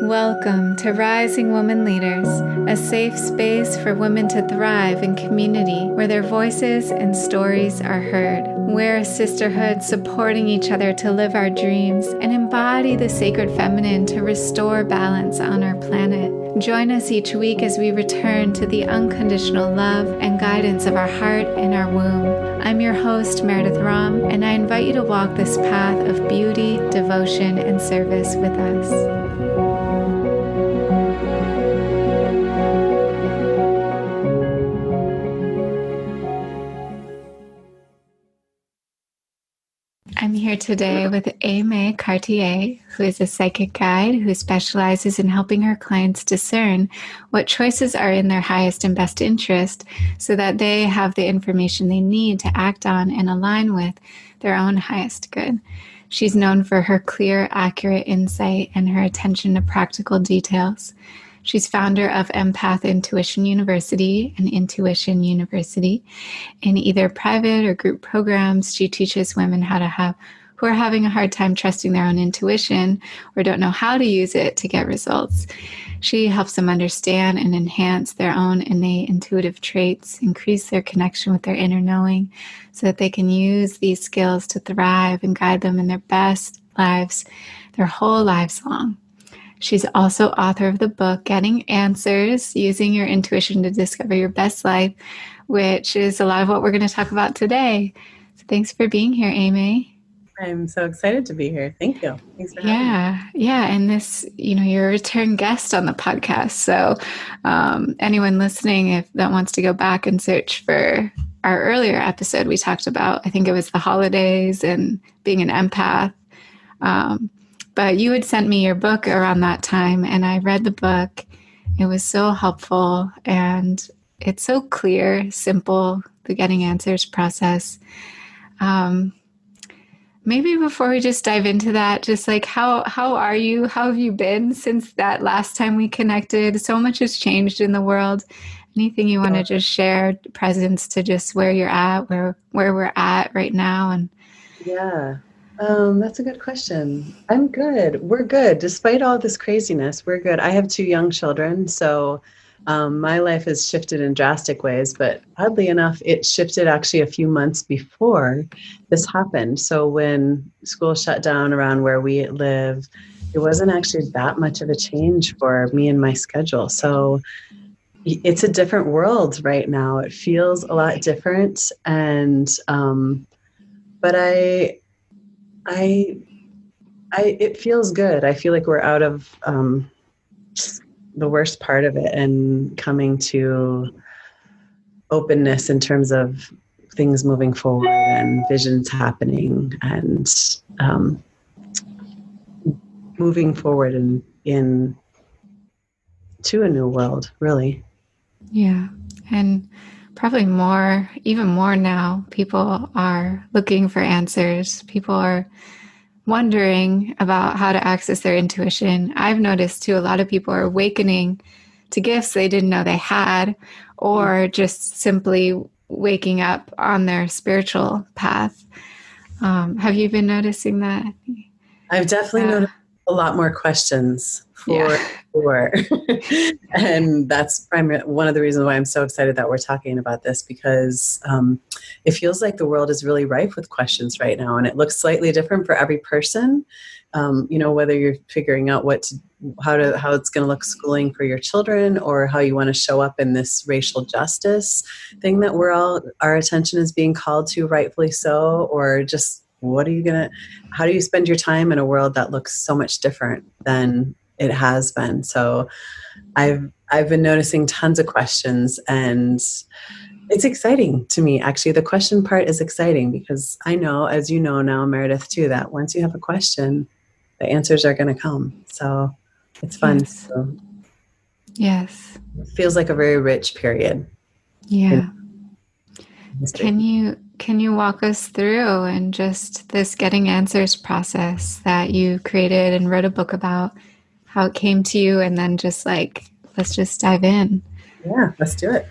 Welcome to Rising Woman Leaders, a safe space for women to thrive in community where their voices and stories are heard. We're a sisterhood supporting each other to live our dreams and embody the sacred feminine to restore balance on our planet. Join us each week as we return to the unconditional love and guidance of our heart and our womb. I'm your host, Meredith Ram, and I invite you to walk this path of beauty, devotion, and service with us. I'm here today with Aimée Cartier, who is a psychic guide who specializes in helping her clients discern what choices are in their highest and best interest so that they have the information they need to act on and align with their own highest good. She's known for her clear, accurate insight and her attention to practical details. She's founder of Empath Intuition University and Intuition University. In either private or group programs, she teaches women who are having a hard time trusting their own intuition or don't know how to use it to get results. She helps them understand and enhance their own innate intuitive traits, increase their connection with their inner knowing so that they can use these skills to thrive and guide them in their best lives, their whole lives long. She's also author of the book, Getting Answers, Using Your Intuition to Discover Your Best Life, which is a lot of what we're going to talk about today. So thanks for being here, Aimée. I'm so excited to be here. Thank you. Thanks for having me. Yeah. And this, you're a return guest on the podcast. So anyone listening that wants to go back and search for our earlier episode, we talked about, I think it was the holidays and being an empath. But you had sent me your book around that time, and I read the book. It was so helpful, and it's so clear, simple, the Getting Answers process. Maybe before we just dive into that, just like, how are you? How have you been since that last time we connected? So much has changed in the world. Anything you want to just share, presence to just where you're at, where we're at right now? And yeah. That's a good question. I'm good. We're good. Despite all this craziness, we're good. I have 2 young children, so my life has shifted in drastic ways, but oddly enough, it shifted actually a few months before this happened. So when school shut down around where we live, it wasn't actually that much of a change for me and my schedule. So it's a different world right now. It feels a lot different. And, but it feels good. I feel like we're out of the worst part of it and coming to openness in terms of things moving forward and visions happening and moving forward in to a new world, really. Yeah. And probably even more now, people are looking for answers. People are wondering about how to access their intuition. I've noticed too, a lot of people are awakening to gifts they didn't know they had, or just simply waking up on their spiritual path. Have you been noticing that? I've definitely noticed a lot more questions for sure. And that's one of the reasons why I'm so excited that we're talking about this, because it feels like the world is really rife with questions right now, and it looks slightly different for every person. Whether you're figuring out how it's going to look schooling for your children, or how you want to show up in this racial justice thing that our attention is being called to, rightfully so, or just how do you spend your time in a world that looks so much different than it has been? So I've been noticing tons of questions, and it's exciting to me. Actually, the question part is exciting because I know, as you know now, Meredith, too, that once you have a question, the answers are going to come. So it's fun. Yes. So Yes. it feels like a very rich period. Yeah. Can you walk us through and just this Getting Answers process that you created and wrote a book about, how it came to you, and then let's just dive in. Yeah, let's do it.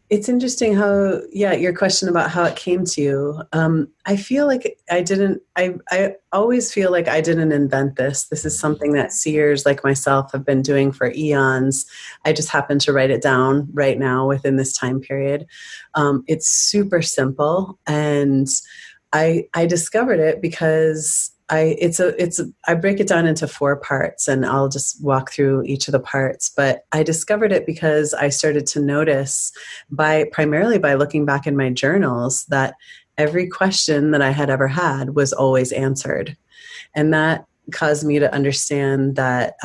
It's interesting how, your question about how it came to you. I feel like I always feel like I didn't invent this. This is something that seers like myself have been doing for eons. I just happened to write it down right now within this time period. It's super simple. And I discovered it because I break it down into 4 parts, and I'll just walk through each of the parts. But I discovered it because I started to notice primarily by looking back in my journals that every question that I had ever had was always answered. And that caused me to understand that,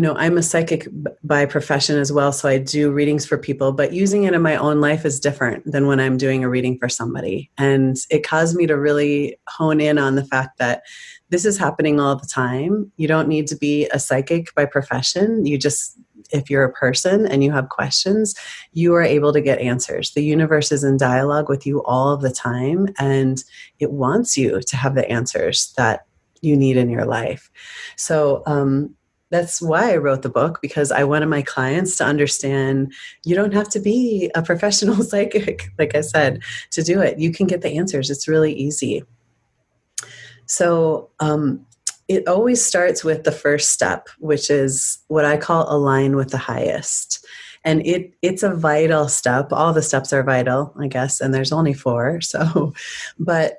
I'm a psychic by profession as well, so I do readings for people, but using it in my own life is different than when I'm doing a reading for somebody. And it caused me to really hone in on the fact that this is happening all the time. You don't need to be a psychic by profession. If you're a person and you have questions, you are able to get answers. The universe is in dialogue with you all of the time, and it wants you to have the answers that you need in your life. So, that's why I wrote the book, because I wanted my clients to understand you don't have to be a professional psychic, like I said, to do it. You can get the answers. It's really easy. So it always starts with the first step, which is what I call align with the highest. And it's a vital step. All the steps are vital, I guess, and there's only 4. But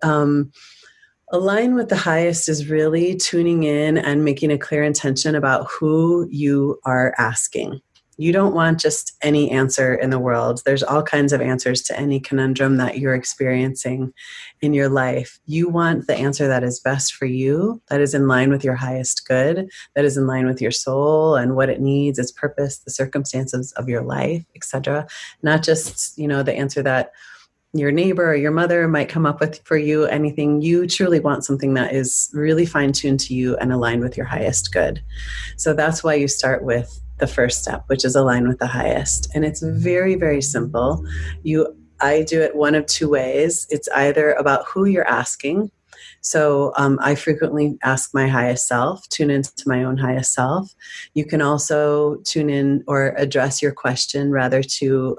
align with the highest is really tuning in and making a clear intention about who you are asking. You don't want just any answer in the world. There's all kinds of answers to any conundrum that you're experiencing in your life. You want the answer that is best for you, that is in line with your highest good, that is in line with your soul and what it needs, its purpose, the circumstances of your life, etc. Not just, the answer that your neighbor or your mother might come up with for you. Anything. You truly want something that is really fine-tuned to you and aligned with your highest good. So that's why you start with the first step, which is align with the highest. And it's very, very simple. I do it one of 2 ways. It's either about who you're asking. So I frequently ask my highest self, tune into my own highest self. You can also tune in or address your question rather to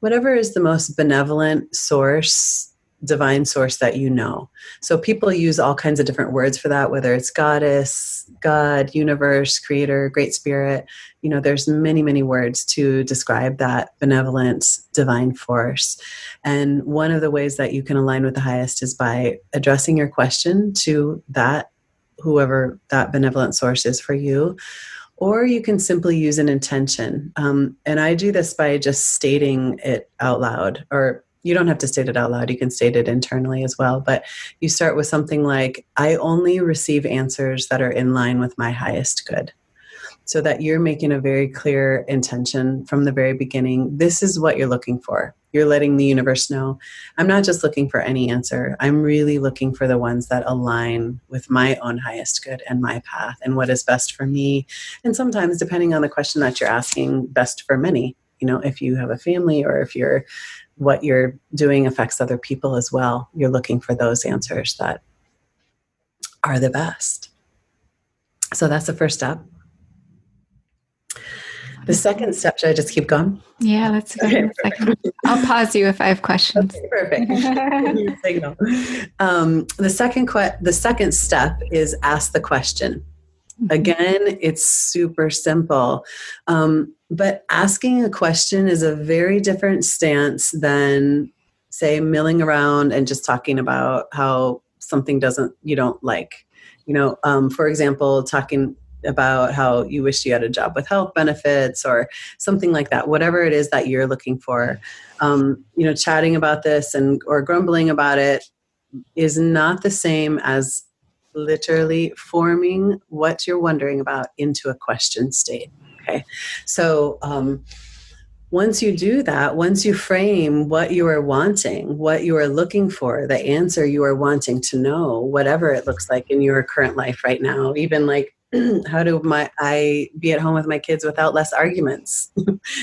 whatever is the most benevolent source, divine source that you know. So people use all kinds of different words for that, whether it's goddess, God, universe, creator, great spirit. There's many, many words to describe that benevolent divine force. And one of the ways that you can align with the highest is by addressing your question to that, whoever that benevolent source is for you. Or you can simply use an intention. And I do this by just stating it out loud, or you don't have to state it out loud. You can state it internally as well. But you start with something like, I only receive answers that are in line with my highest good. So that you're making a very clear intention from the very beginning. This is what you're looking for. You're letting the universe know, I'm not just looking for any answer. I'm really looking for the ones that align with my own highest good and my path and what is best for me. And sometimes, depending on the question that you're asking, best for many. If you have a family or if what you're doing affects other people as well, you're looking for those answers that are the best. So that's the first step. The second step, should I just keep going? Yeah, let's go to the second. I'll pause you if I have questions. Okay, perfect. The second step is ask the question. Again, it's super simple. But asking a question is a very different stance than, say, milling around and just talking about how something you don't like. For example, talking about how you wish you had a job with health benefits or something like that, whatever it is that you're looking for. Chatting about this or grumbling about it is not the same as literally forming what you're wondering about into a question state. Okay. So once you do that, once you frame what you are wanting, what you are looking for, the answer you are wanting to know, whatever it looks like in your current life right now, even like, how do I be at home with my kids without less arguments?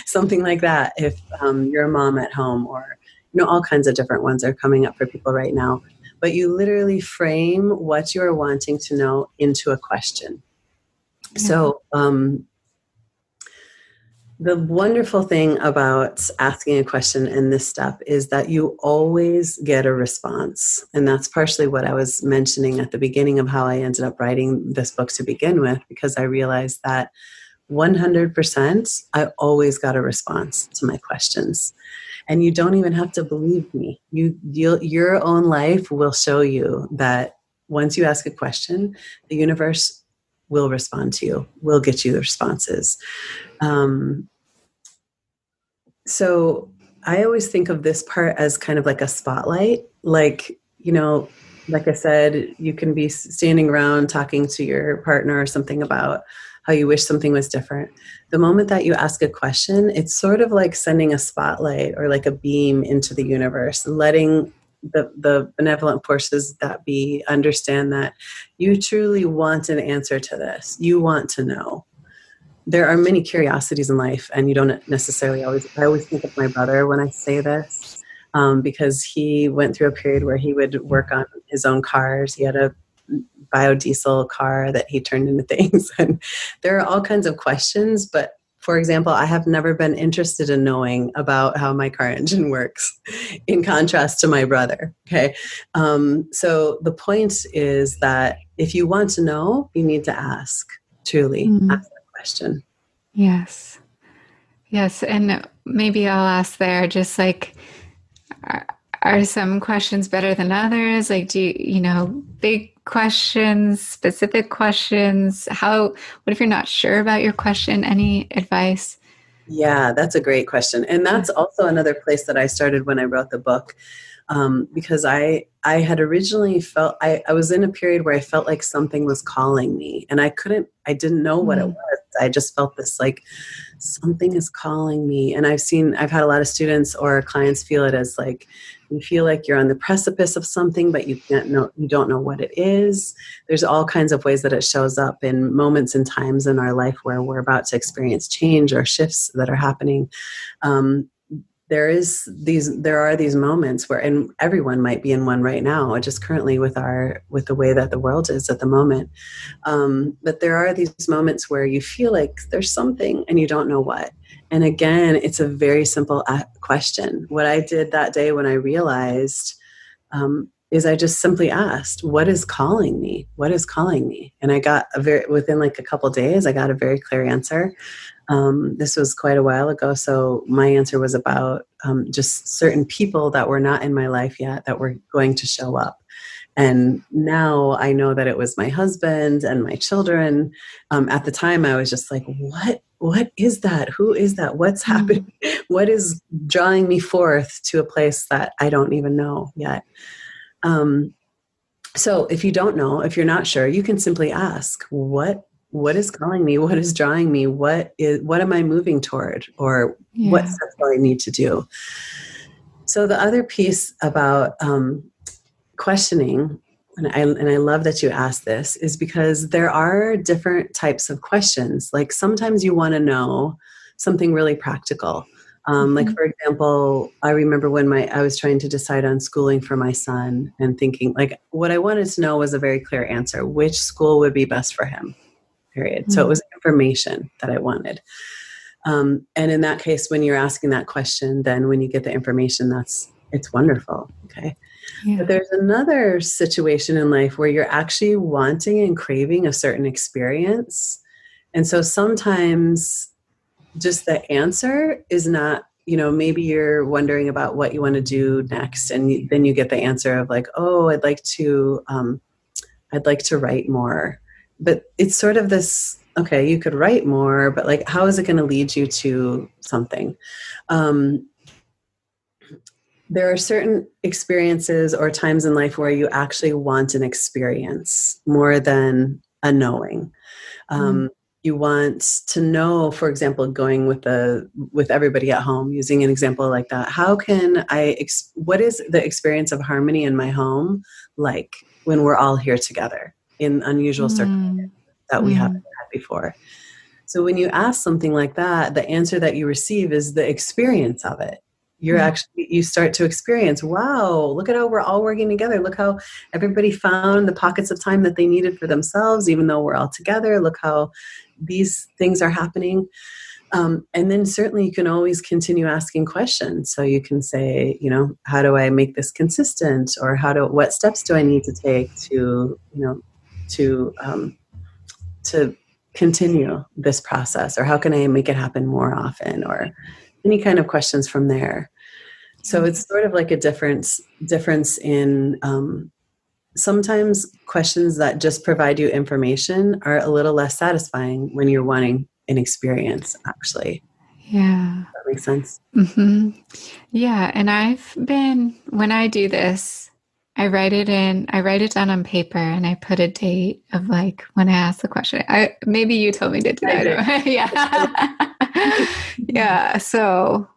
Something like that. If you're a mom at home, or all kinds of different ones are coming up for people right now. But you literally frame what you are wanting to know into a question. Yeah. So The wonderful thing about asking a question in this step is that you always get a response. And that's partially what I was mentioning at the beginning of how I ended up writing this book to begin with, because I realized that 100% I always got a response to my questions. And you don't even have to believe me. Your own life will show you that once you ask a question, the universe will respond to you, will get you the responses. So I always think of this part as kind of like a spotlight. Like, like I said, you can be standing around talking to your partner or something about how you wish something was different. The moment that you ask a question, it's sort of like sending a spotlight or like a beam into the universe, letting the benevolent forces that be understand that you truly want an answer to this. You want to know. There are many curiosities in life, and you don't necessarily I always think of my brother when I say this, because he went through a period where he would work on his own cars. He had a biodiesel car that he turned into things. And there are all kinds of questions, but for example, I have never been interested in knowing about how my car engine works, in contrast to my brother. Okay. So the point is that if you want to know, you need to ask, truly ask the question. Yes. Yes. And maybe I'll ask there, just like, are some questions better than others? Like, do you, big questions, specific questions? What if you're not sure about your question? Any advice? Yeah, that's a great question. And that's also another place that I started when I wrote the book. Because I had originally felt, I was in a period where I felt like something was calling me, and I didn't know what it was. I just felt this like something is calling me. And I've had a lot of students or clients feel it as like, you feel like you're on the precipice of something, but you don't know what it is. There's all kinds of ways that it shows up in moments and times in our life where we're about to experience change or shifts that are happening. There are these moments where, and everyone might be in one right now, just currently with the way that the world is at the moment. But there are these moments where you feel like there's something and you don't know what. And again, it's a very simple question. What I did that day when I realized, is I just simply asked, what is calling me? What is calling me? And I got within like a couple of days, I got a very clear answer. This was quite a while ago. So my answer was about just certain people that were not in my life yet that were going to show up. And now I know that it was my husband and my children. At the time, I was just like, what is that? Who is that? What's happening? What is drawing me forth to a place that I don't even know yet? So if you don't know, if you're not sure, you can simply ask, what is calling me? What is drawing me? What am I moving toward? Or what steps do I need to do? So the other piece about questioning, and I love that you asked this, is because there are different types of questions. Like sometimes you want to know something really practical. Like, for example, I remember when I was trying to decide on schooling for my son and thinking, like, what I wanted to know was a very clear answer. Which school would be best for him, period. So it was information that I wanted. And in that case, when you're asking that question, then when you get the information, it's wonderful. Okay. Yeah. But there's another situation in life where you're actually wanting and craving a certain experience. And so sometimes just the answer is not, maybe you're wondering about what you want to do next. And then you get the answer of like, oh, I'd like to write more. But it's sort of this, okay, you could write more, but like, how is it going to lead you to something? There are certain experiences or times in life where you actually want an experience more than a knowing. You want to know, for example, going with everybody at home, using an example like that. How can what is the experience of harmony in my home like when we're all here together in unusual circumstances that we haven't had before? So when you ask something like that, the answer that you receive is the experience of it. you start to experience, wow, look at how we're all working together. Look how everybody found the pockets of time that they needed for themselves, even though we're all together. Look how these things are happening. And then certainly you can always continue asking questions. So you can say, how do I make this consistent? Or what steps do I need to take to continue this process? Or how can I make it happen more often? Or any kind of questions from there. So it's sort of like a difference in sometimes questions that just provide you information are a little less satisfying when you're wanting an experience, actually. Yeah. Does that make sense? Mm-hmm. Yeah. And when I do this, I write it down on paper and I put a date of like when I ask the question. Maybe you told me to do that. Yeah. Yeah. So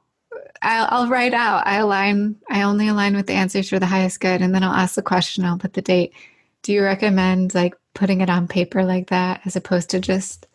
I'll write out, I only align with the answers for the highest good. And then I'll ask the question, I'll put the date. Do you recommend like putting it on paper like that as opposed to just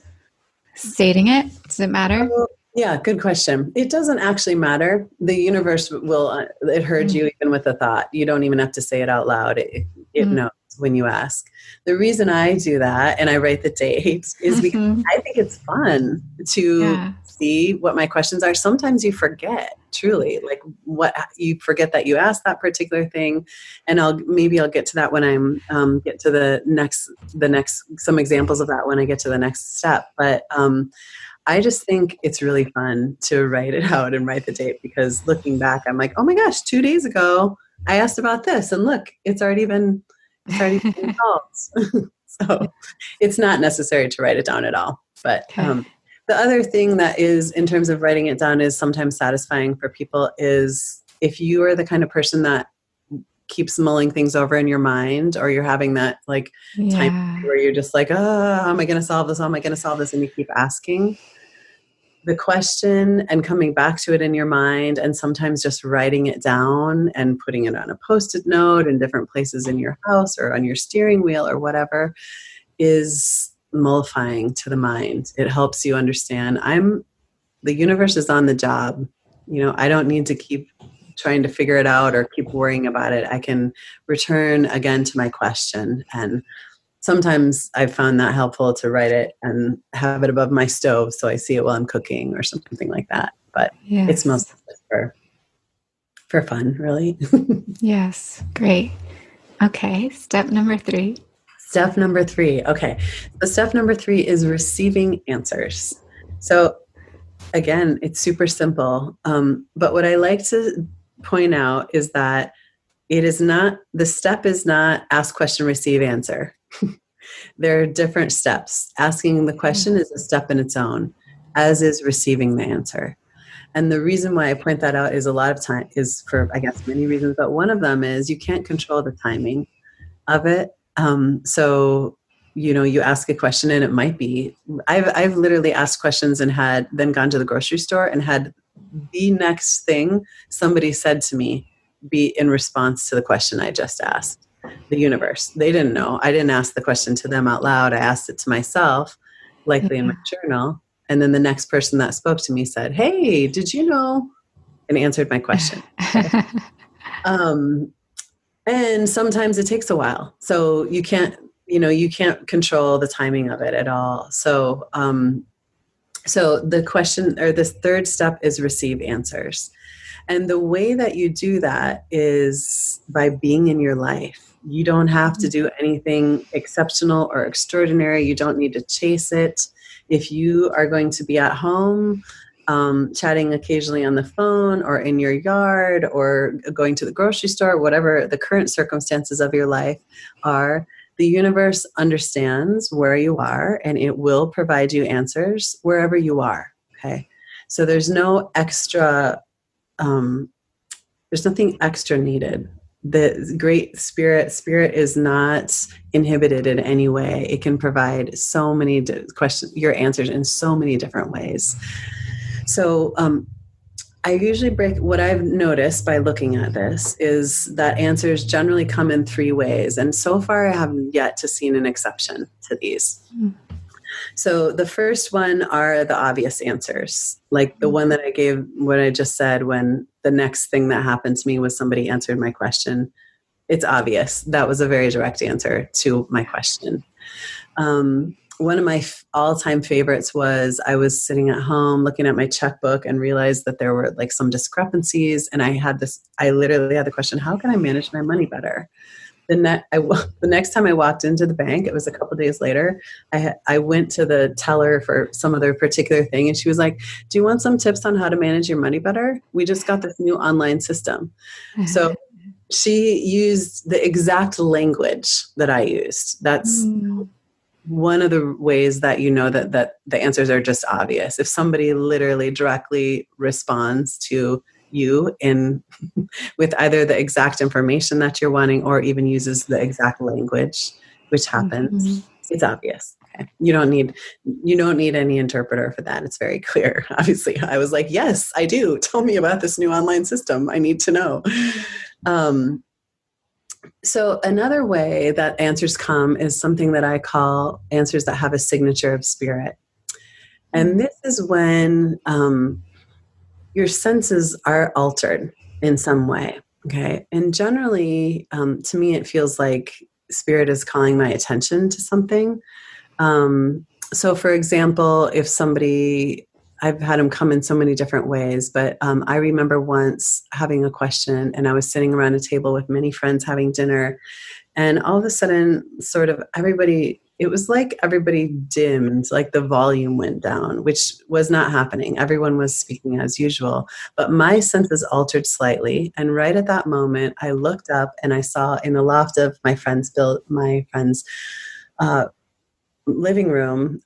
stating it? Does it matter? Yeah, good question. It doesn't actually matter. The universe will, it heard you even with a thought. You don't even have to say it out loud. It knows when you ask. The reason I do that and I write the date is because I think it's fun to see what my questions are. Sometimes you forget, truly, like what you forget that you asked that particular thing. And I'll get to that when I'm get to the next some examples of that when I get to the next step. But I just think it's really fun to write it out and write the date, because looking back, I'm like, oh my gosh, 2 days ago, I asked about this and look, it's already been solved. So it's not necessary to write it down at all. But the other thing that is, in terms of writing it down, is sometimes satisfying for people is if you are the kind of person that keeps mulling things over in your mind, or you're having that like time where you're just like, how am I going to solve this? How am I going to solve this? And you keep asking the question and coming back to it in your mind, and sometimes just writing it down and putting it on a Post-it note in different places in your house or on your steering wheel or whatever, is mollifying to the mind. It helps you understand the universe is on the job. I don't need to keep trying to figure it out or keep worrying about it. I can return again to my question. And sometimes I've found that helpful to write it and have it above my stove so I see it while I'm cooking or something like that. But it's mostly just for fun, really. Yes. Great. Okay. Step number 3. Okay. So step number 3 is receiving answers. So again, it's super simple. But what I like to point out is that the step is not ask question, receive answer. There are different steps. Asking the question is a step in its own, as is receiving the answer. And the reason why I point that out is a lot of time is for, I guess, many reasons, but one of them is you can't control the timing of it. So, you ask a question and it might be, I've literally asked questions and had then gone to the grocery store and had the next thing somebody said to me be in response to the question I just asked. The universe. They didn't know. I didn't ask the question to them out loud. I asked it to myself, likely in my journal. And then the next person that spoke to me said, hey, did you know? And answered my question. And sometimes it takes a while. So you can't control the timing of it at all. So, so the question, or this third step, is receive answers. And the way that you do that is by being in your life. You don't have to do anything exceptional or extraordinary. You don't need to chase it. If you are going to be at home, chatting occasionally on the phone or in your yard or going to the grocery store, whatever the current circumstances of your life are, the universe understands where you are and it will provide you answers wherever you are. Okay. So there's no extra, there's nothing extra needed. The great spirit is not inhibited in any way. It can provide so many your answers in so many different ways. So I usually what I've noticed by looking at this is that answers generally come in 3 ways. And so far I haven't yet to seen an exception to these. So the first one are the obvious answers, like the one that I gave, what I just said, when the next thing that happened to me was somebody answered my question. It's obvious. That was a very direct answer to my question. One of my all-time favorites was I was sitting at home looking at my checkbook and realized that there were like some discrepancies. And I literally had the question, how can I manage my money better? The next time I walked into the bank, it was a couple of days later, I went to the teller for some other particular thing. And she was like, do you want some tips on how to manage your money better? We just got this new online system. So she used the exact language that I used. That's one of the ways that you know that the answers are just obvious. If somebody literally directly responds to you with either the exact information that you're wanting or even uses the exact language, which happens, it's obvious. Okay. You don't need any interpreter for that. It's very clear. Obviously, I was like, yes, I do. Tell me about this new online system. I need to know. So another way that answers come is something that I call answers that have a signature of spirit. And this is when your senses are altered in some way. Okay. And generally, to me, it feels like spirit is calling my attention to something. So for example, if I've had them come in so many different ways, but I remember once having a question and I was sitting around a table with many friends having dinner, and all of a sudden it was like everybody dimmed, like the volume went down, which was not happening. Everyone was speaking as usual, but my senses altered slightly. And right at that moment, I looked up and I saw in the loft of my friend's living room,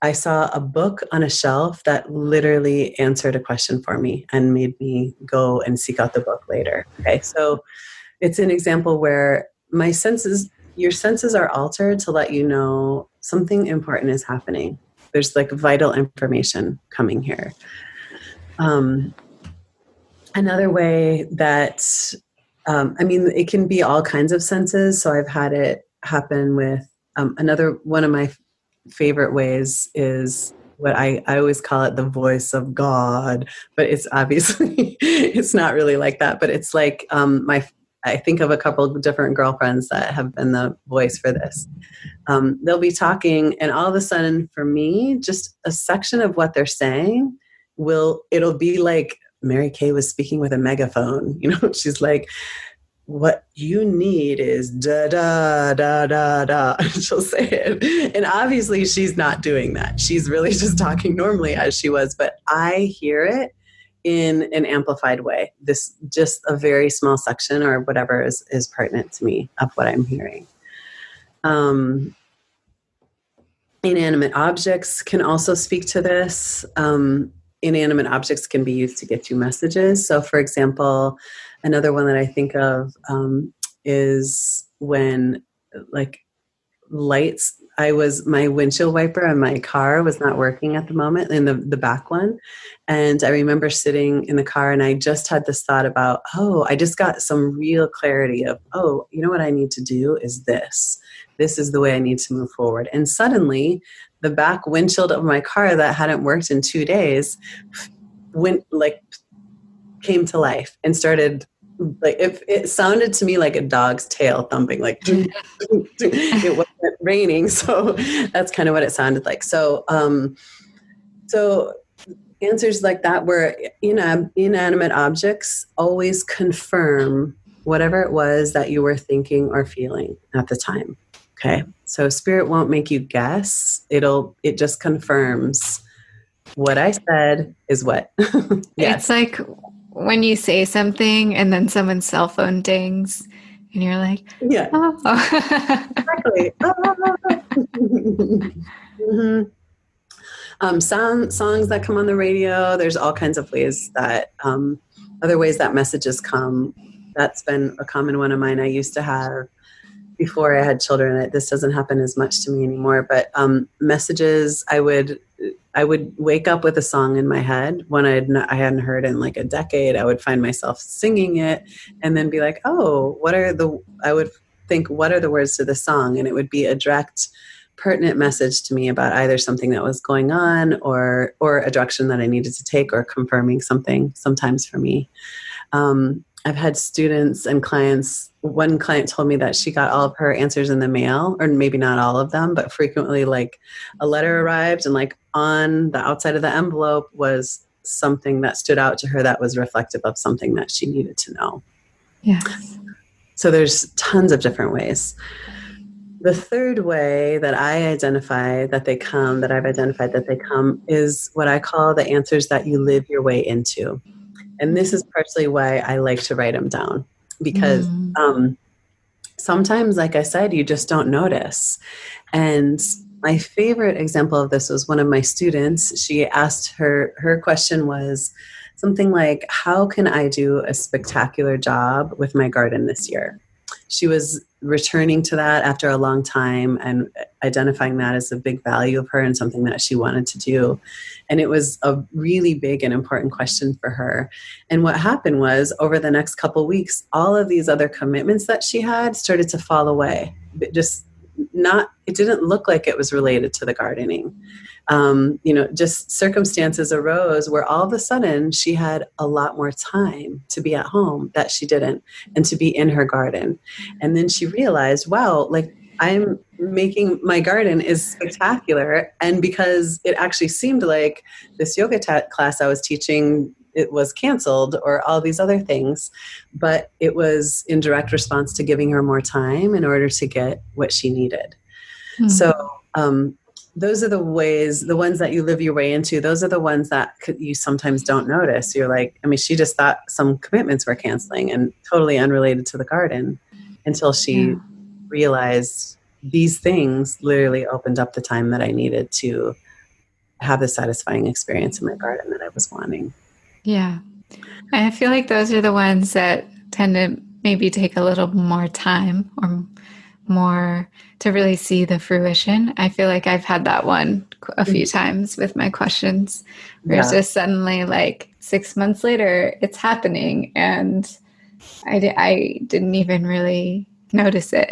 I saw a book on a shelf that literally answered a question for me and made me go and seek out the book later. Okay, so it's an example where your senses are altered to let you know something important is happening. There's like vital information coming here. Another way that, it can be all kinds of senses. So I've had it happen with another one of my favorite ways is what I always call it the voice of God, but it's obviously, it's not really like that, but it's like I think of a couple of different girlfriends that have been the voice for this. They'll be talking and all of a sudden for me, just a section of what they're saying it'll be like Mary Kay was speaking with a megaphone. She's like, what you need is da, da, da, da, da. She'll say it. And obviously she's not doing that. She's really just talking normally as she was, but I hear it in an amplified way. This just a very small section or whatever is pertinent to me of what I'm hearing. Inanimate objects can also speak to this. Inanimate objects can be used to get you messages. So for example, another one that I think of is when like lights, my windshield wiper on my car was not working at the moment in the back one. And I remember sitting in the car and I just had this thought about, I just got some real clarity of, you know what I need to do is this. This is the way I need to move forward. And suddenly the back windshield of my car that hadn't worked in 2 days came to life and started like it sounded to me like a dog's tail thumping, like it wasn't raining, so that's kind of what it sounded like. So answers like that where inanimate objects always confirm whatever it was that you were thinking or feeling at the time. Okay, so spirit won't make you guess. It just confirms what I said is what. Yes. It's like when you say something and then someone's cell phone dings and you're like, yeah, exactly. Mm-hmm. Songs that come on the radio, there's all kinds of ways that, other ways that messages come. That's been a common one of mine. I used to have before I had children. This doesn't happen as much to me anymore, but messages, I would wake up with a song in my head when I hadn't heard in like a decade. I would find myself singing it and then be like, I would think, what are the words to the song? And it would be a direct pertinent message to me about either something that was going on or a direction that I needed to take, or confirming something sometimes for me. I've had students and clients. One client told me that she got all of her answers in the mail, or maybe not all of them, but frequently, like, a letter arrived and, like, on the outside of the envelope was something that stood out to her that was reflective of something that she needed to know. Yes. So there's tons of different ways. The third way that I've identified that they come is what I call the answers that you live your way into. And this is partially why I like to write them down, because sometimes, like I said, you just don't notice. And my favorite example of this was one of my students. She asked, her question was something like, how can I do a spectacular job with my garden this year? She was returning to that after a long time and identifying that as a big value of her and something that she wanted to do. And it was a really big and important question for her. And what happened was, over the next couple of weeks, all of these other commitments that she had started to fall away. It didn't look like it was related to the gardening. Just circumstances arose where all of a sudden she had a lot more time to be at home that she didn't, and to be in her garden. And then she realized, wow, like, I'm making my garden is spectacular. And because it actually seemed like this yoga class I was teaching, it was canceled, or all these other things, but it was in direct response to giving her more time in order to get what she needed. Mm-hmm. So, those are the ways, the ones that you live your way into. Those are the ones that you sometimes don't notice. You're like, she just thought some commitments were canceling and totally unrelated to the garden, until she realized these things literally opened up the time that I needed to have the satisfying experience in my garden that I was wanting. Yeah. I feel like those are the ones that tend to maybe take a little more time, or more to really see the fruition. I feel like I've had that one a few times with my questions, where it's just suddenly, like, 6 months later, it's happening, and I didn't even really notice it.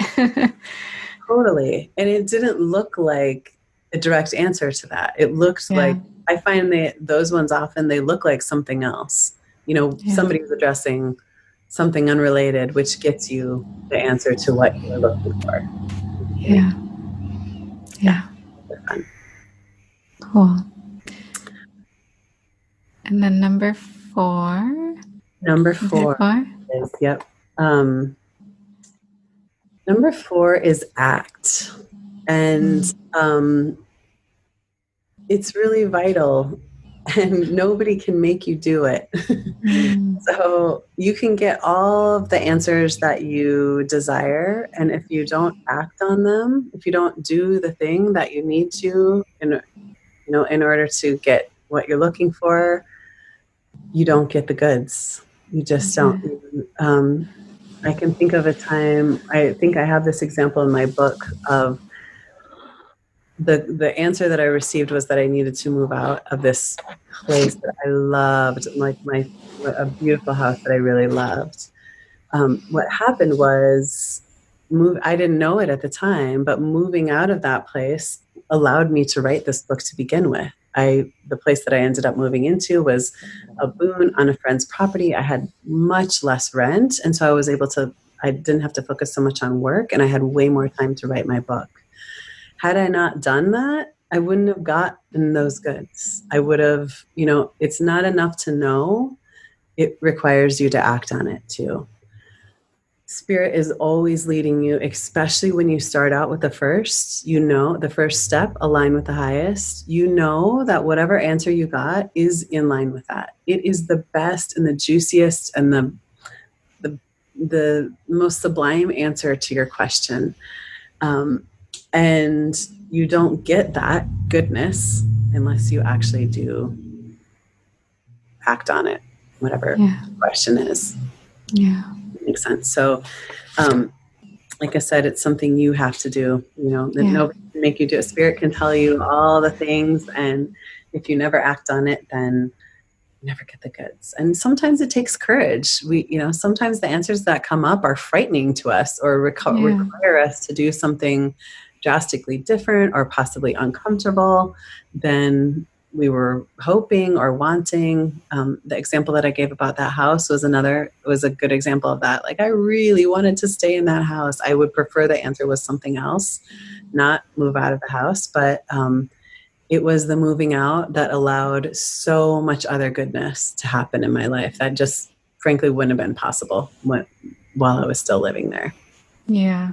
Totally. And it didn't look like a direct answer to that. It looks like, I find that those ones often, they look like something else. Somebody's addressing something unrelated, which gets you the answer to what you're looking for. Yeah. Cool. And then number four. Is, yep. Number 4 is act. And it's really vital, and nobody can make you do it. So you can get all of the answers that you desire, and if you don't act on them, if you don't do the thing that you need to in order to get what you're looking for, you don't get the goods. You just don't. I can think of a time, I think I have this example in my book, of the answer that I received was that I needed to move out of this place that I loved, like a beautiful house that I really loved. What happened was, I didn't know it at the time, but moving out of that place allowed me to write this book to begin with. The place that I ended up moving into was a boon on a friend's property. I had much less rent, and so I didn't have to focus so much on work, and I had way more time to write my book. Had I not done that, I wouldn't have gotten those goods. I would have, it's not enough to know. It requires you to act on it too. Spirit is always leading you, especially when you start out with the first step, align with the highest. That whatever answer you got is in line with that. It is the best and the juiciest and the most sublime answer to your question. And you don't get that goodness unless you actually do act on it, whatever the question is. Yeah. Makes sense. So, like I said, it's something you have to do, that nobody can make you do it. Spirit can tell you all the things, and if you never act on it, then you never get the goods. And sometimes it takes courage. Sometimes the answers that come up are frightening to us, or require us to do something drastically different or possibly uncomfortable than we were hoping or wanting. The example that I gave about that house was a good example of that. Like, I really wanted to stay in that house. I would prefer the answer was something else, not move out of the house. But it was the moving out that allowed so much other goodness to happen in my life that just frankly wouldn't have been possible while I was still living there. Yeah.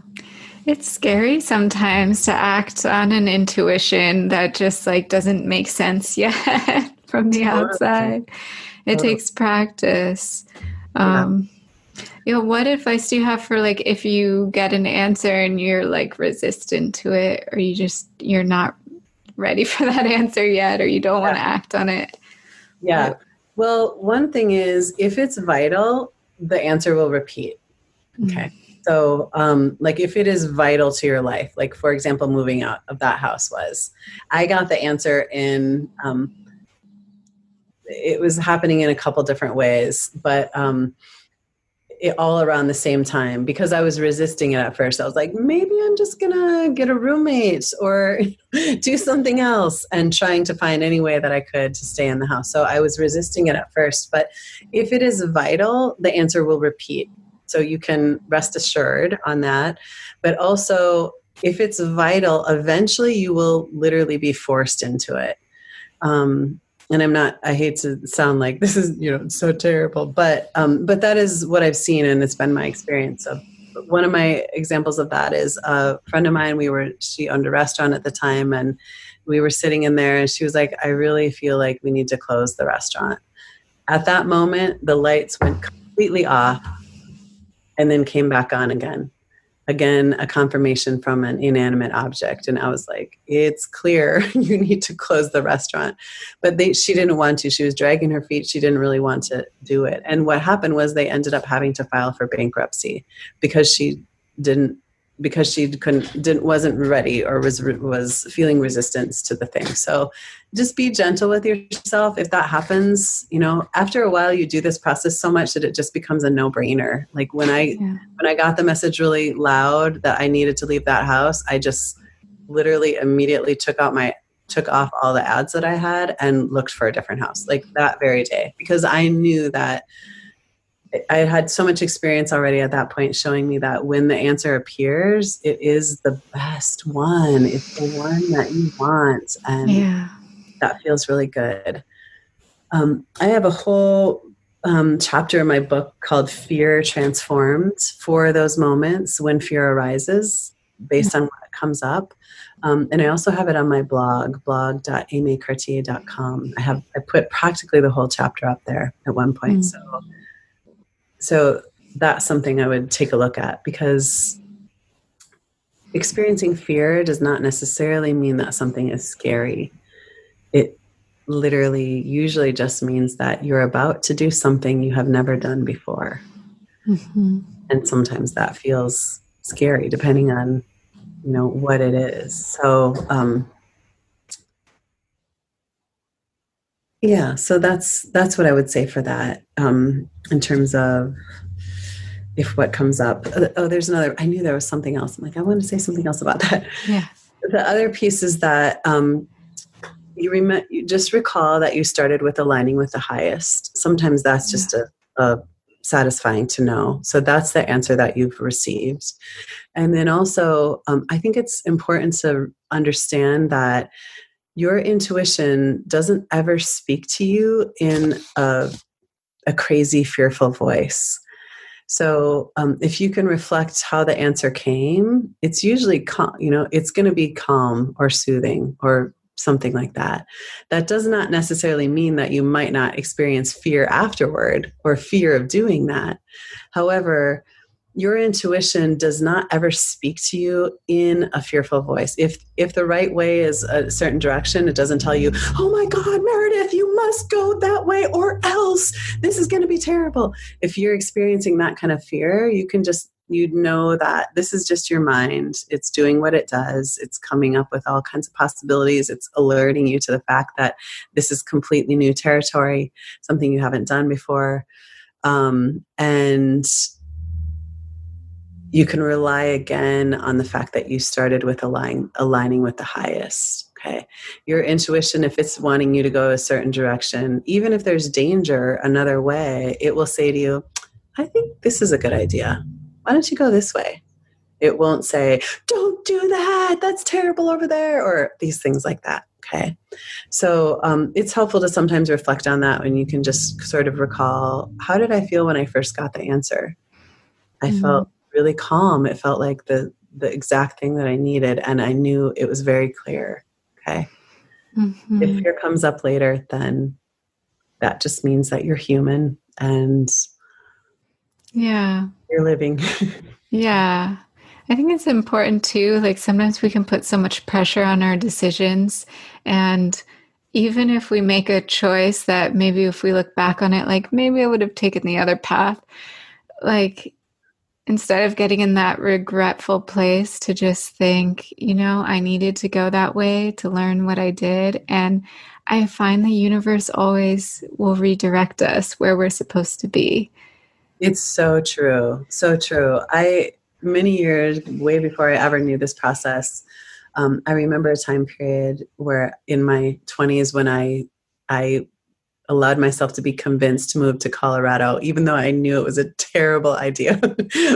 It's scary sometimes to act on an intuition that just like doesn't make sense yet from the outside. It takes practice. What advice do you have for like if you get an answer and you're like resistant to it, or you're not ready for that answer yet, or you don't want to act on it? Yeah. Well, one thing is, if it's vital, the answer will repeat. Okay. So, like if it is vital to your life, like for example, moving out of that house I got the answer in, it was happening in a couple different ways, but it all around the same time, because I was resisting it at first. I was like, maybe I'm just going to get a roommate or do something else, and trying to find any way that I could to stay in the house. So I was resisting it at first, but if it is vital, the answer will repeat. So you can rest assured on that. But also, if it's vital, eventually you will literally be forced into it. And I hate to sound like this is, so terrible, but that is what I've seen, and it's been my experience. So one of my examples of that is a friend of mine, she owned a restaurant at the time, and we were sitting in there, and she was like, I really feel like we need to close the restaurant. At that moment, the lights went completely off and then came back on again. Again, a confirmation from an inanimate object. And I was like, it's clear you need to close the restaurant. But she didn't want to. She was dragging her feet. She didn't really want to do it. And what happened was they ended up having to file for bankruptcy because she wasn't ready, or was feeling resistance to the thing. So just be gentle with yourself. If that happens, after a while you do this process so much that it just becomes a no-brainer. Like when I got the message really loud that I needed to leave that house, I just literally immediately took off all the ads that I had and looked for a different house, like that very day, because I knew that I had so much experience already at that point showing me that when the answer appears, it is the best one. It's the one that you want. And that feels really good. I have a whole chapter in my book called Fear Transformed, for those moments when fear arises based on what comes up. And I also have it on my blog.aimeecartier.com. I put practically the whole chapter up there at one point. So that's something I would take a look at, because experiencing fear does not necessarily mean that something is scary. It literally usually just means that you're about to do something you have never done before. Mm-hmm. And sometimes that feels scary depending on, what it is. So, so that's what I would say for that, in terms of if what comes up. There's another, I knew there was something else. I'm like, I want to say something else about that. Yeah. The other piece is that you just recall that you started with aligning with the highest. Sometimes that's just a satisfying to know. So that's the answer that you've received. And then also, I think it's important to understand that your intuition doesn't ever speak to you in a crazy, fearful voice. So if you can reflect how the answer came, it's usually calm, it's going to be calm or soothing or something like that. That does not necessarily mean that you might not experience fear afterward or fear of doing that. However, your intuition does not ever speak to you in a fearful voice. If the right way is a certain direction, it doesn't tell you, oh my God, Meredith, you must go that way or else this is going to be terrible. If you're experiencing that kind of fear, you'd know that this is just your mind. It's doing what it does. It's coming up with all kinds of possibilities. It's alerting you to the fact that this is completely new territory, something you haven't done before. And you can rely again on the fact that you started with aligning with the highest. Okay. Your intuition, if it's wanting you to go a certain direction, even if there's danger another way, it will say to you, I think this is a good idea. Why don't you go this way? It won't say, don't do that. That's terrible over there, or these things like that. Okay. So it's helpful to sometimes reflect on that when you can just sort of recall, how did I feel when I first got the answer? I felt really calm. It felt like the exact thing that I needed, and I knew it was very clear. Okay. If fear comes up later, then that just means that you're human and you're living. Yeah. I think it's important too. Like sometimes we can put so much pressure on our decisions, and even if we make a choice that maybe if we look back on it, like maybe I would have taken the other path, like instead of getting in that regretful place, to just think, I needed to go that way to learn what I did. And I find the universe always will redirect us where we're supposed to be. It's so true. So true. Many years, way before I ever knew this process, I remember a time period where in my 20s when I allowed myself to be convinced to move to Colorado, even though I knew it was a terrible idea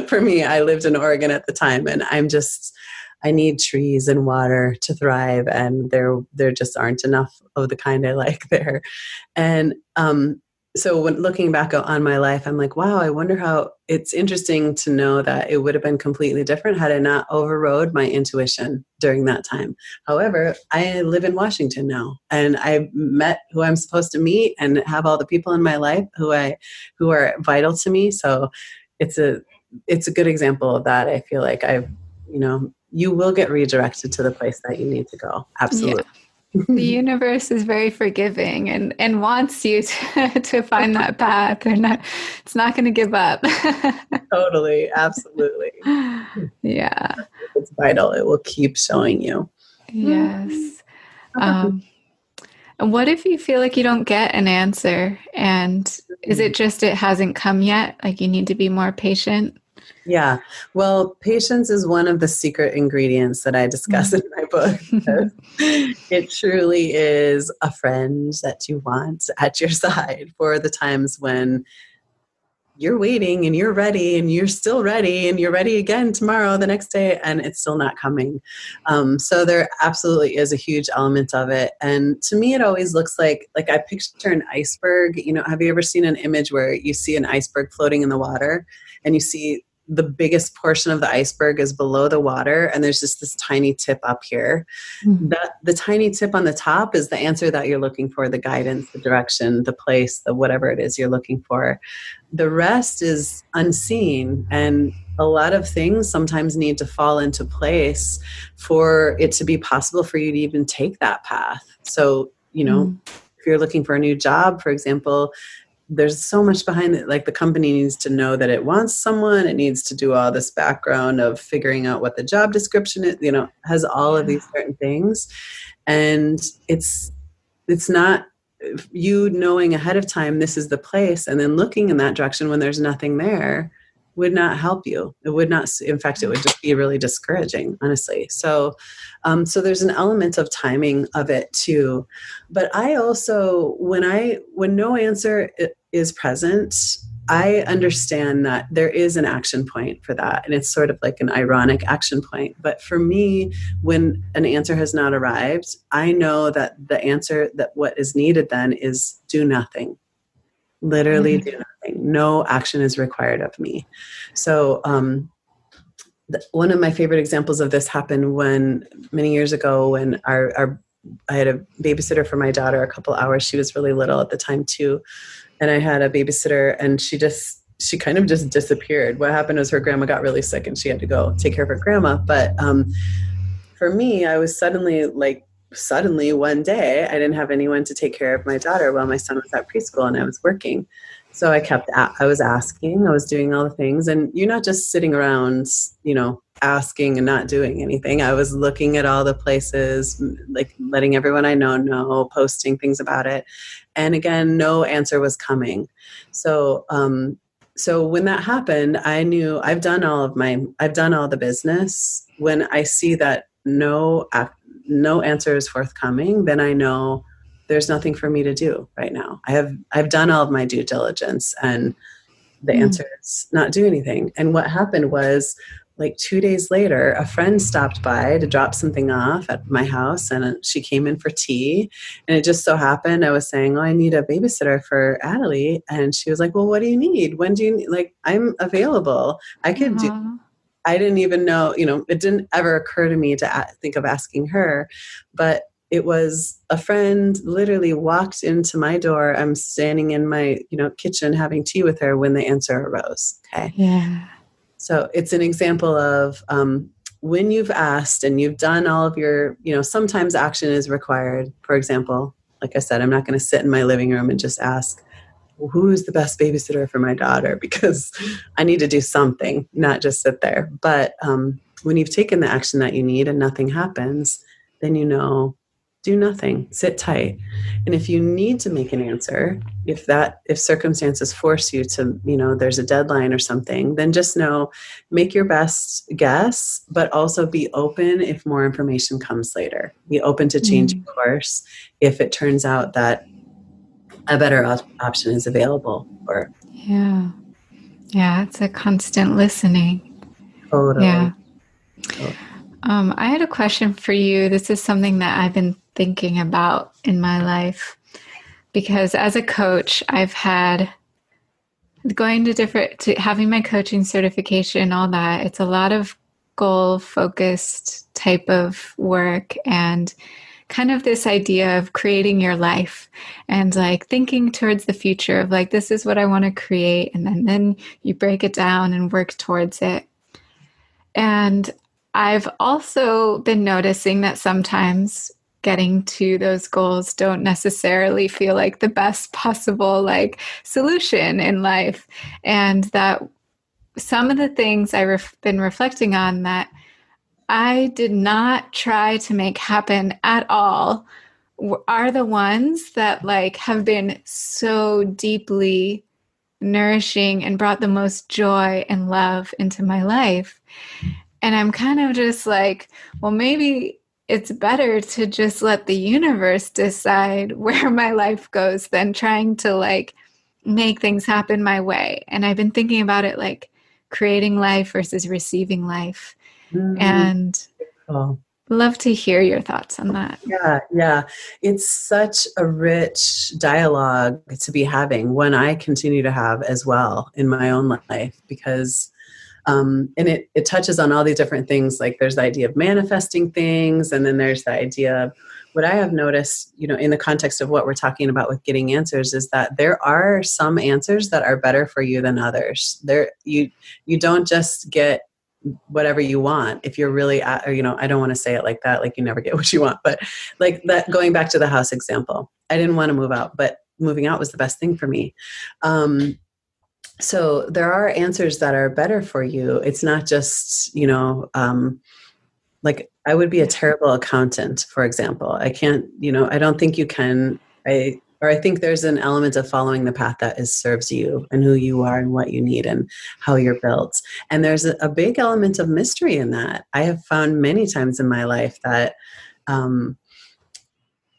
for me. I lived in Oregon at the time, and I need trees and water to thrive, and there just aren't enough of the kind I like there. And so when looking back on my life, I'm like, wow, I wonder how. It's interesting to know that it would have been completely different had I not overrode my intuition during that time. However, I live in Washington now, and I've met who I'm supposed to meet and have all the people in my life who are vital to me. So it's a good example of that. I feel like you will get redirected to the place that you need to go. Absolutely. Yeah. The universe is very forgiving and wants you to find that path. It's not going to give up. Totally. Absolutely. Yeah. It's vital. It will keep showing you. Yes. And what if you feel like you don't get an answer? And is it just it hasn't come yet? Like you need to be more patient? Yeah. Well, patience is one of the secret ingredients that I discuss in my book. It truly is a friend that you want at your side for the times when you're waiting and you're ready and you're still ready and you're ready again tomorrow, the next day, and it's still not coming. So there absolutely is a huge element of it. And to me, it always looks like I picture an iceberg. Have you ever seen an image where you see an iceberg floating in the water and you see the biggest portion of the iceberg is below the water, and there's just this tiny tip up here. The tiny tip on the top is the answer that you're looking for, the guidance, the direction, the place, the whatever it is you're looking for. The rest is unseen, and a lot of things sometimes need to fall into place for it to be possible for you to even take that path. So, if you're looking for a new job, for example, there's so much behind it. Like the company needs to know that it wants someone. It needs to do all this background of figuring out what the job description is, has all of these certain things. And it's not you knowing ahead of time, this is the place, and then looking in that direction when there's nothing there would not help you. It would not, in fact, it would just be really discouraging, honestly. So there's an element of timing of it too. But I also, when no answer is present, I understand that there is an action point for that. And it's sort of like an ironic action point. But for me, when an answer has not arrived, I know that the answer, that what is needed then is do nothing. Literally do nothing. No action is required of me. So one of my favorite examples of this happened many years ago when I had a babysitter for my daughter a couple hours. She was really little at the time too. And I had a babysitter, and she kind of just disappeared. What happened was her grandma got really sick and she had to go take care of her grandma. But for me, I was suddenly one day, I didn't have anyone to take care of my daughter while my son was at preschool and I was working. So I was asking, I was doing all the things, and you're not just sitting around, asking and not doing anything. I was looking at all the places, like letting everyone I know, posting things about it. And again, no answer was coming. So So when that happened, I knew I've done all the business. When I see that no answer is forthcoming, then I know there's nothing for me to do right now. I've done all of my due diligence, and the answer is not do anything. And what happened was, like 2 days later, a friend stopped by to drop something off at my house, and she came in for tea. And it just so happened I was saying, oh, I need a babysitter for Adelie. And she was like, well, what do you need? When do you need? Like, I'm available. I could do. I didn't even know, it didn't ever occur to me to think of asking her, but it was a friend literally walked into my door. I'm standing in my, kitchen having tea with her when the answer arose. Okay. Yeah. So it's an example of when you've asked and you've done all of your, sometimes action is required. For example, like I said, I'm not going to sit in my living room and just ask, well, who's the best babysitter for my daughter? Because I need to do something, not just sit there. But when you've taken the action that you need and nothing happens, then do nothing, sit tight. And if you need to make an answer, if circumstances force you to, there's a deadline or something, then just make your best guess, but also be open if more information comes later. Be open to changing course if it turns out that a better option is available. Yeah, it's a constant listening. Totally. Yeah. I had a question for you. This is something that I've been thinking about in my life, because as a coach, I've had going to having my coaching certification, all that. It's a lot of goal focused type of work, and kind of this idea of creating your life and like thinking towards the future of like, this is what I want to create. And then you break it down and work towards it. And I've also been noticing that sometimes getting to those goals don't necessarily feel like the best possible like solution in life. And that some of the things I've been reflecting on that I did not try to make happen at all are the ones that like have been so deeply nourishing and brought the most joy and love into my life. And I'm kind of just like, well, maybe it's better to just let the universe decide where my life goes than trying to like make things happen my way. And I've been thinking about it like creating life versus receiving life. And love to hear your thoughts on that. Yeah. It's such a rich dialogue to be having, one I continue to have as well in my own life, because and it touches on all these different things. Like there's the idea of manifesting things, and then there's the idea of what I have noticed, in the context of what we're talking about with getting answers, is that there are some answers that are better for you than others. You don't just get whatever you want if you're really I don't want to say it like that, like you never get what you want, but like that, going back to the house example, I didn't want to move out, but moving out was the best thing for me. So there are answers that are better for you. It's not just, like I would be a terrible accountant, for example. I can't, I don't think you can, I think there's an element of following the path that serves you and who you are and what you need and how you're built. And there's a big element of mystery in that. I have found many times in my life that,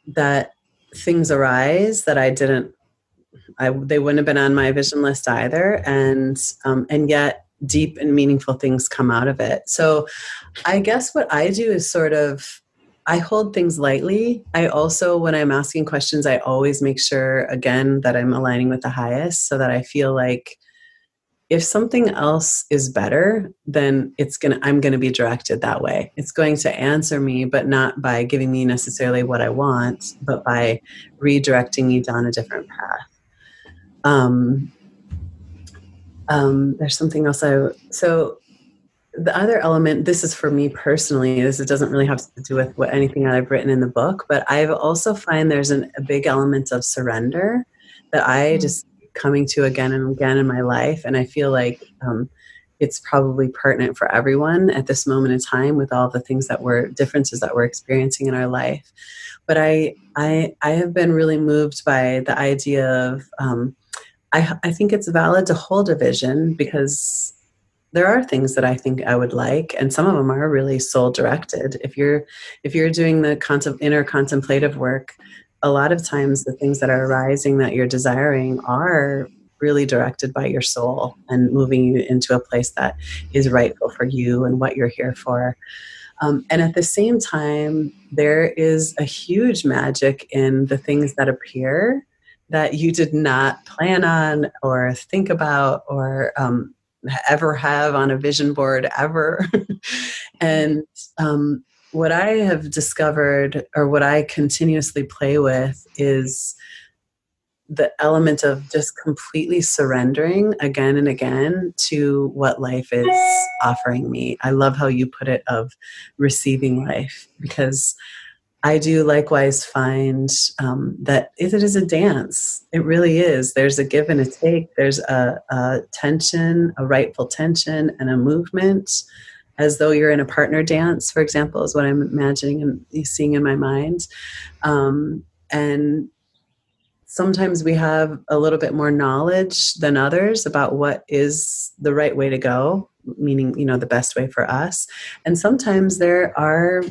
that things arise that they wouldn't have been on my vision list either. And yet deep and meaningful things come out of it. So I guess what I do is I hold things lightly. I also, when I'm asking questions, I always make sure, again, that I'm aligning with the highest, so that I feel like if something else is better, then I'm going to be directed that way. It's going to answer me, but not by giving me necessarily what I want, but by redirecting me down a different path. There's something else. So the other element, this is for me personally, it doesn't really have to do with anything that I've written in the book, but I've also find there's a big element of surrender that I just coming to again and again in my life. And I feel like it's probably pertinent for everyone at this moment in time with all the differences that we're experiencing in our life. But I have been really moved by the idea of, I think it's valid to hold a vision, because there are things that I think I would like, and some of them are really soul directed. If you're doing the inner contemplative work, a lot of times the things that are arising that you're desiring are really directed by your soul and moving you into a place that is rightful for you and what you're here for. And at the same time, there is a huge magic in the things that appear that you did not plan on or think about or ever have on a vision board ever. And what I have discovered, or what I continuously play with, is the element of just completely surrendering again and again to what life is offering me. I love how you put it, of receiving life, because I do likewise find that it is a dance. It really is. There's a give and a take. There's a tension, a rightful tension, and a movement, as though you're in a partner dance, for example, is what I'm imagining and seeing in my mind. And sometimes we have a little bit more knowledge than others about what is the right way to go, meaning, the best way for us. And sometimes there are,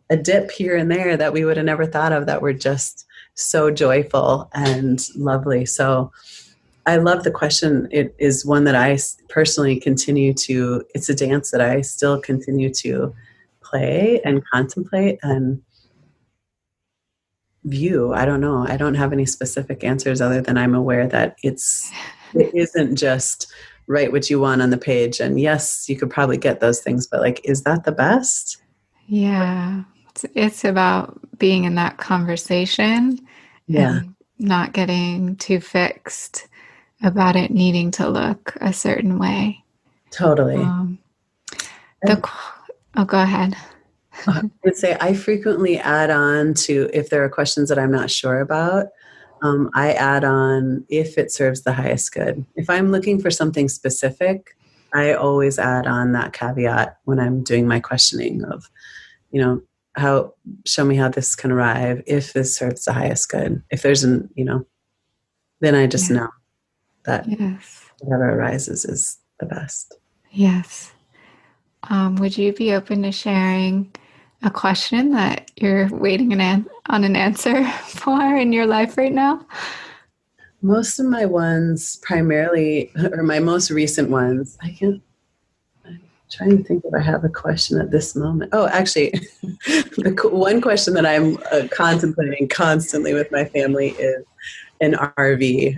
a dip here and there that we would have never thought of that were just so joyful and lovely. So I love the question. It is one that I personally it's a dance that I still continue to play and contemplate and view. I don't know. I don't have any specific answers other than I'm aware that it isn't just write what you want on the page. And yes, you could probably get those things, but is that the best? Yeah. It's about being in that conversation and not getting too fixed about it needing to look a certain way. Totally. Go ahead. I would say I frequently add on to, if there are questions that I'm not sure about, I add on if it serves the highest good. If I'm looking for something specific, I always add on that caveat when I'm doing my questioning of, show me how this can arrive, if this serves the highest good. If there's then I just know that whatever arises is the best. Yes. Would you be open to sharing a question that you're waiting on an answer for in your life right now? Most of my ones, primarily, or my most recent ones, I'm trying to think if I have a question at this moment. Oh, actually, the one question that I'm contemplating constantly with my family is an RV.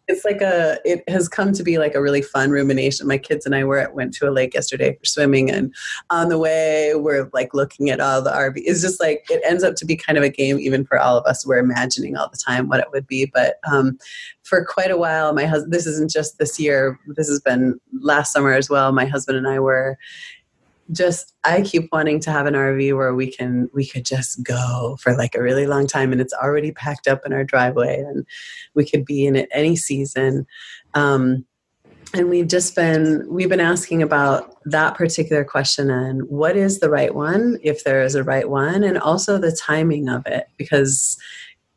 It's it has come to be like a really fun rumination. My kids and I went to a lake yesterday for swimming, and on the way we're looking at all the RV. It's just it ends up to be kind of a game even for all of us. We're imagining all the time what it would be. But for quite a while, my husband, this isn't just this year, this has been last summer as well, my husband and I were I keep wanting to have an RV where we could just go for a really long time, and it's already packed up in our driveway, and we could be in it any season. And we've been asking about that particular question and what is the right one, if there is a right one, and also the timing of it, because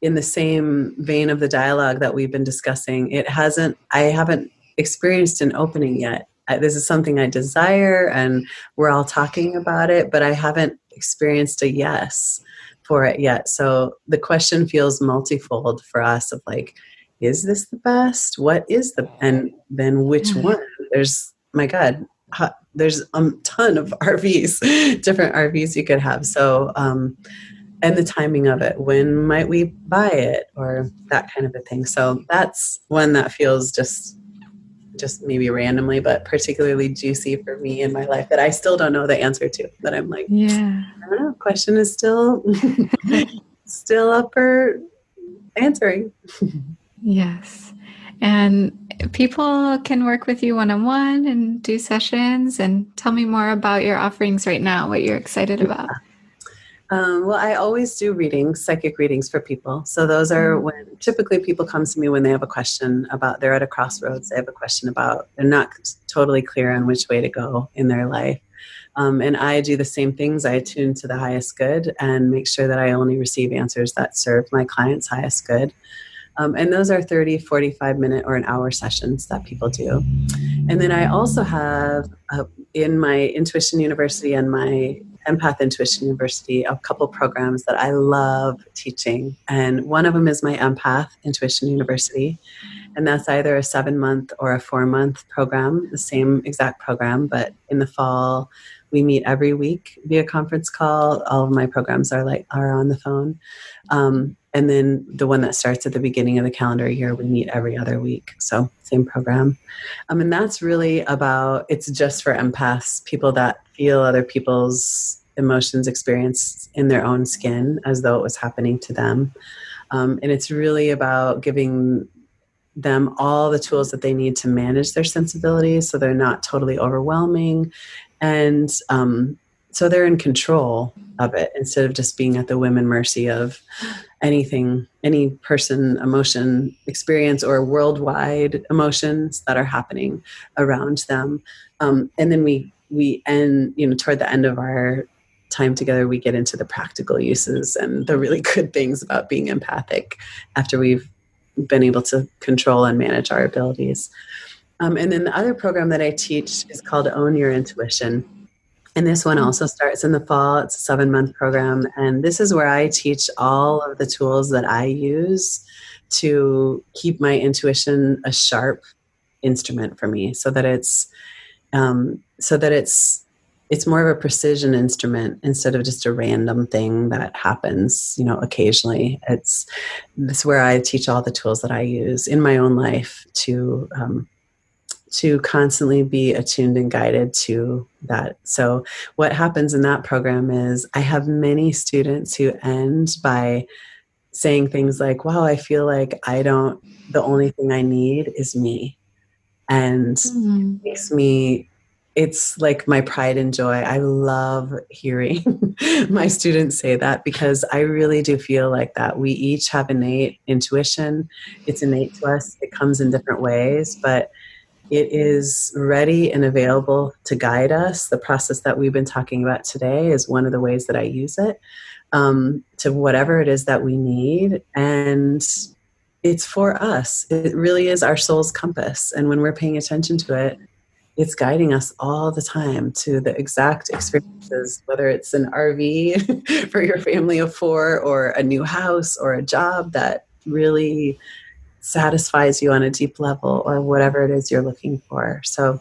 in the same vein of the dialogue that we've been discussing, I haven't experienced an opening yet. This is something I desire, and we're all talking about it, but I haven't experienced a yes for it yet. So the question feels multifold for us of is this the best? What is and then which one? There's, my God, there's a ton of RVs, different RVs you could have. So, and the timing of it. When might we buy it, or that kind of a thing. So that's one that feels just maybe randomly, but particularly juicy for me in my life, that I still don't know the answer to, that I'm I don't know, question is still up for answering. Yes. And people can work with you one-on-one and do sessions, and tell me more about your offerings right now, what you're excited about. Well, I always do psychic readings for people. So those are when typically people come to me when they have a question about, they're at a crossroads, they have a question about, they're not totally clear on which way to go in their life. And I do the same things. I attune to the highest good and make sure that I only receive answers that serve my client's highest good. And those are 30, 45-minute or an hour sessions that people do. And then I also have in my Intuition University and my Empath Intuition University, a couple programs that I love teaching. And one of them is my Empath Intuition University. And that's either a 7-month or a 4-month program, the same exact program, but in the fall, we meet every week via conference call. All of my programs are on the phone. And then the one that starts at the beginning of the calendar year, we meet every other week. So same program. And that's really about, it's just for empaths, people that feel other people's emotions experienced in their own skin as though it was happening to them. And it's really about giving them all the tools that they need to manage their sensibilities so they're not totally overwhelming. And so they're in control of it instead of just being at the whim and mercy of anything, any person, emotion, experience, or worldwide emotions that are happening around them. And then we end, toward the end of our time together, we get into the practical uses and the really good things about being empathic after we've been able to control and manage our abilities. And then the other program that I teach is called Own Your Intuition. And this one also starts in the fall. It's a 7-month program. And this is where I teach all of the tools that I use to keep my intuition a sharp instrument for me so that it's more of a precision instrument instead of just a random thing that happens, occasionally. It's where I teach all the tools that I use in my own life to constantly be attuned and guided to that. So what happens in that program is I have many students who end by saying things like, wow, I feel like the only thing I need is me. And it makes me, it's like my pride and joy. I love hearing my students say that because I really do feel like that. We each have innate intuition. It's innate to us. It comes in different ways, but it is ready and available to guide us. The process that we've been talking about today is one of the ways that I use it to whatever it is that we need. And it's for us. It really is our soul's compass. And when we're paying attention to it, it's guiding us all the time to the exact experiences, whether it's an RV for your family of 4 or a new house or a job that really satisfies you on a deep level or whatever it is you're looking for. So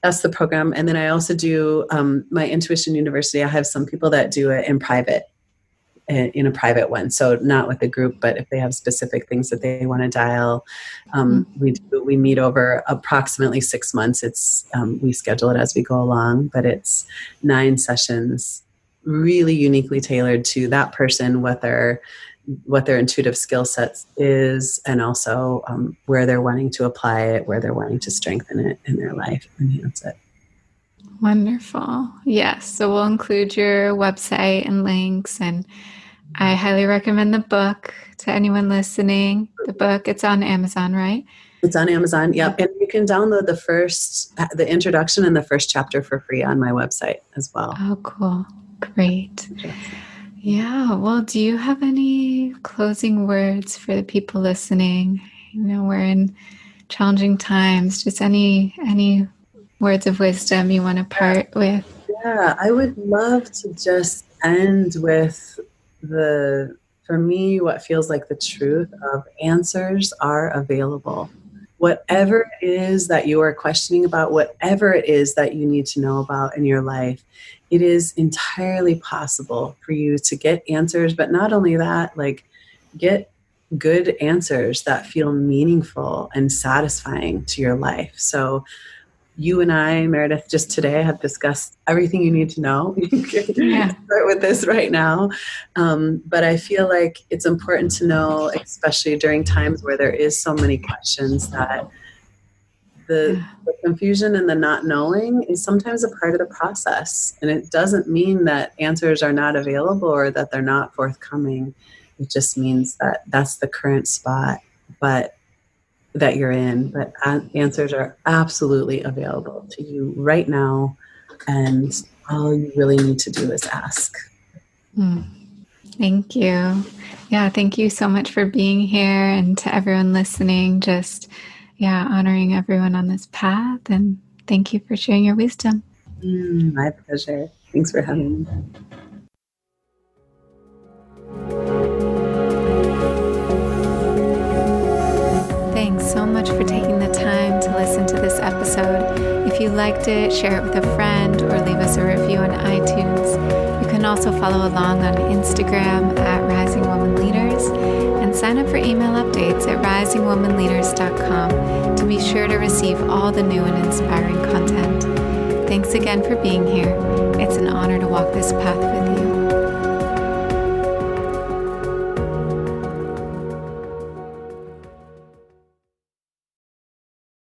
that's the program. And then I also do my Intuition University. I have some people that do it in private, in a private one. So not with a group, but if they have specific things that they want to dial, we meet over approximately 6 months. It's we schedule it as we go along, but it's 9 sessions, really uniquely tailored to that person, what their intuitive skill sets is, and also where they're wanting to apply it, where they're wanting to strengthen it in their life, enhance it. Wonderful. Yes. So we'll include your website and links, and I highly recommend the book to anyone listening. The book, it's on Amazon, right? It's on Amazon. Yep. And you can download the introduction and the first chapter for free on my website as well. Oh, cool. Great. Yeah. Well, do you have any closing words for the people listening? We're in challenging times. Just any words of wisdom you want to part with? Yeah, I would love to just end with for me, what feels like the truth of answers are available. Whatever it is that you are questioning about, whatever it is that you need to know about in your life, it is entirely possible for you to get answers, but not only that, get good answers that feel meaningful and satisfying to your life. So you and I, Meredith, just today have discussed everything you need to know. You can start with this right now. But I feel like it's important to know, especially during times where there is so many questions, that the confusion and the not knowing is sometimes a part of the process. And it doesn't mean that answers are not available or that they're not forthcoming. It just means that that's the current spot that you're in. But answers are absolutely available to you right now. And all you really need to do is ask. Thank you. Yeah, thank you so much for being here, and to everyone listening, just, honoring everyone on this path. And thank you for sharing your wisdom. My pleasure. Thanks for having me. Thanks so much for taking the time to listen to this episode. If you liked it, share it with a friend or leave us a review on iTunes. You can also follow along on Instagram at Rising Woman Leaders, and sign up for email updates at risingwomanleaders.com to be sure to receive all the new and inspiring content. Thanks again for being here. It's an honor to walk this path with you.